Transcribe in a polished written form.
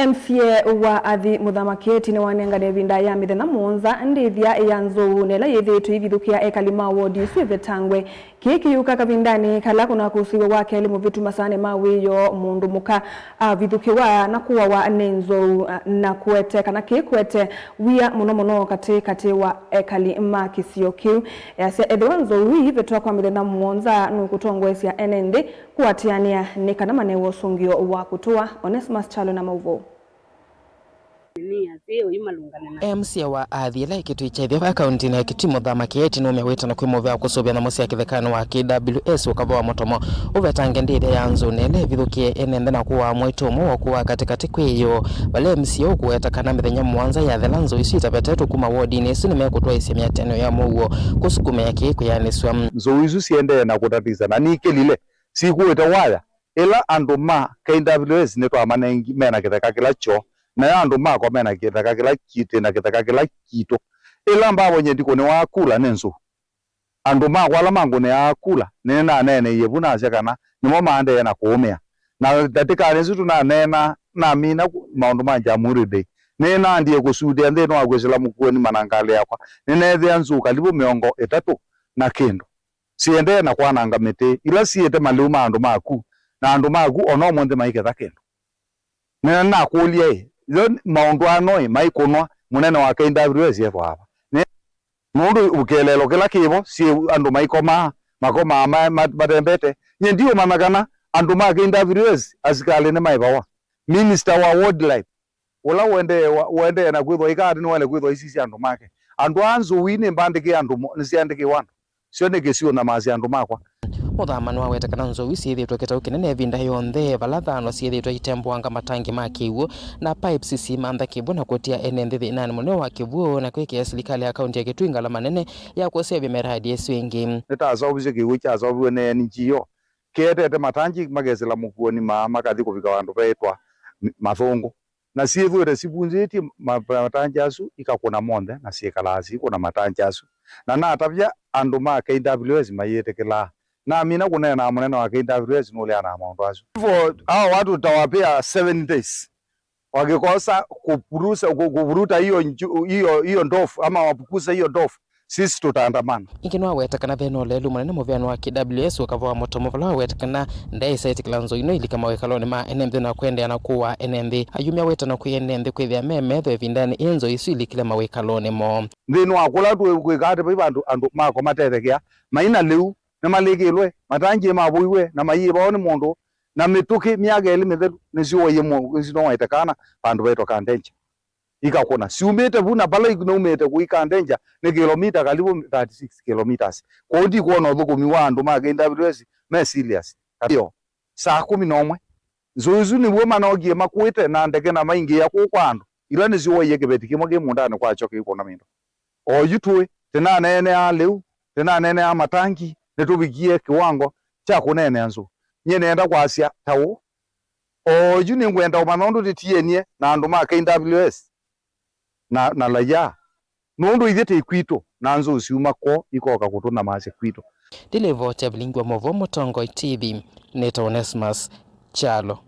MCA wa athi muthamaketi ni wanengane vinda ya mithenya muonza ndithia ya nzou nela yithitu ivithukia ekalima wodi swetangwe kiki yuka kavindani kala kuna kusiwe wake elimu vitu masane mawiyo mundu muka vithukiwa na kuwa wa nenzou na kuete kana kikwete wia muno kati wa ekalima kisio kiu ya edwa nzou ivitwa kwa mithenya muonza nukutongwesya enende kuatiania ni kana manewo sungio wa kutua Onesimus Chalo na Mauvo. MCA wa athila ikitu ichaithia akaunti na kitimo thamaketi no meweta na kwimovya kusobya na musia kithekano wa KWS ukava wa motomo uvetange ndithe ya nzu nele vithukie enende na kuwa mwitomo wa kuwa katikati kwiyo bale MCA ukuweta kana mithenya mwanza ya thelanzo isu itapetetu kuma wodi nesu ni mekutwa isi miateno ya muwo kusukume ya kiku ya niswa nzu isu siende na kutatiza na nikelile sikuweta waya ila anduma KWS neto amanengi mena kitheka kila cho na ya andu mako mena kitheka kila kite na kitheka kila kito ila mbabo nyendiko ni wakula nenzo andu mako ala mangu ne akula nena nene yebuna asekana nimo mande yana kuumia na datika nezu tuna nena na mina maundu manja muride nena ndiye kusudi ande no agwezela mukuoni manangale yakwa nene the anzu kalibu miongo 3 na kendo siende na kwa nanga mete ila siete maluma andu maku na andu maku ono monde maike thakendo nena na kulie yon maundu anoi maikonwa munene wa KWS yefu hapa ne mundu ukelelo kila kibo si andu maikoma makoma madembete nyendio managana andu ma KWS asikale ne maibawa minister wa wildlife wala wende na kwitho ikati ni wale kwitho isisi andu make andu anzu wine mbandike andu nisiandike wandu sione kesio na mazi andu makwa muthamani wa weta kana nzou siithitwe kitau kinene vinda yonthe vala thano siithitwe itembwanga matangi ma kiwu na pipes simantha kibu na kutia enende thinani munene wa kiwu na kwikia serikali ya kaunti ya Kitui manene ya kusevya miradi yesu ingi nitazobize kiwu cha zobiwe ne NGO ketete matangi magezela mukuoni makathi kuvika wandu betwa mathungu na siithwire sibunjiti matangi asu ikakuna monde na sikalasi kuna matangi asu na natavya andu ma KWS mayetekela na mina kunena munene wa KWS nule ana maundu asu hivyo hao watu tutawapea 7 days wakikosa kuvuruta hiyo ndofu ama wapukuza hiyo ndofu sisi tutaandamana ingino weta kana theno lelu munene muvyano wa KWS ukava motomo vala weta kana ndaisa itikilanzo ino ili kama wekalone ma enembe na kwende na kuwa enembe ayumya weta na kuyenende kwithia meme tho vindani enzo isu ili kila mawekalone mo ndino akula tu kwikate pa andu mako matethekea maina leu na malegilwe matangi mabuiwe na mayiba ni mundu na mituki miaga eli metheru nisiwo yemo sino waitakana pandu beto kandenja ikakona siumete buna bala ignomete kuikandenja ni kilomita karibu 36 kilometers kondi kuona thukumi wa andu ma KWS me serious kabio saa 11 zuzu ni bwo manogie makwite na ndege na maingi ya kwandu ila nisiwo yekebeti kimwe mundane kwa choke ikona mindo oyutwe tena nene a leu tena nene a matangi netubikie kiwango cha kunene anzu nyene enda kwasia tawo oyu ni ngwenda manondo titienie na andu ma KWS na laya nundu ithete ikwito na anzu usiuma ko ikoka kutuna mase kwito Deliver Tabling wa Movo Motongo TV Neto Onesimus Chalo.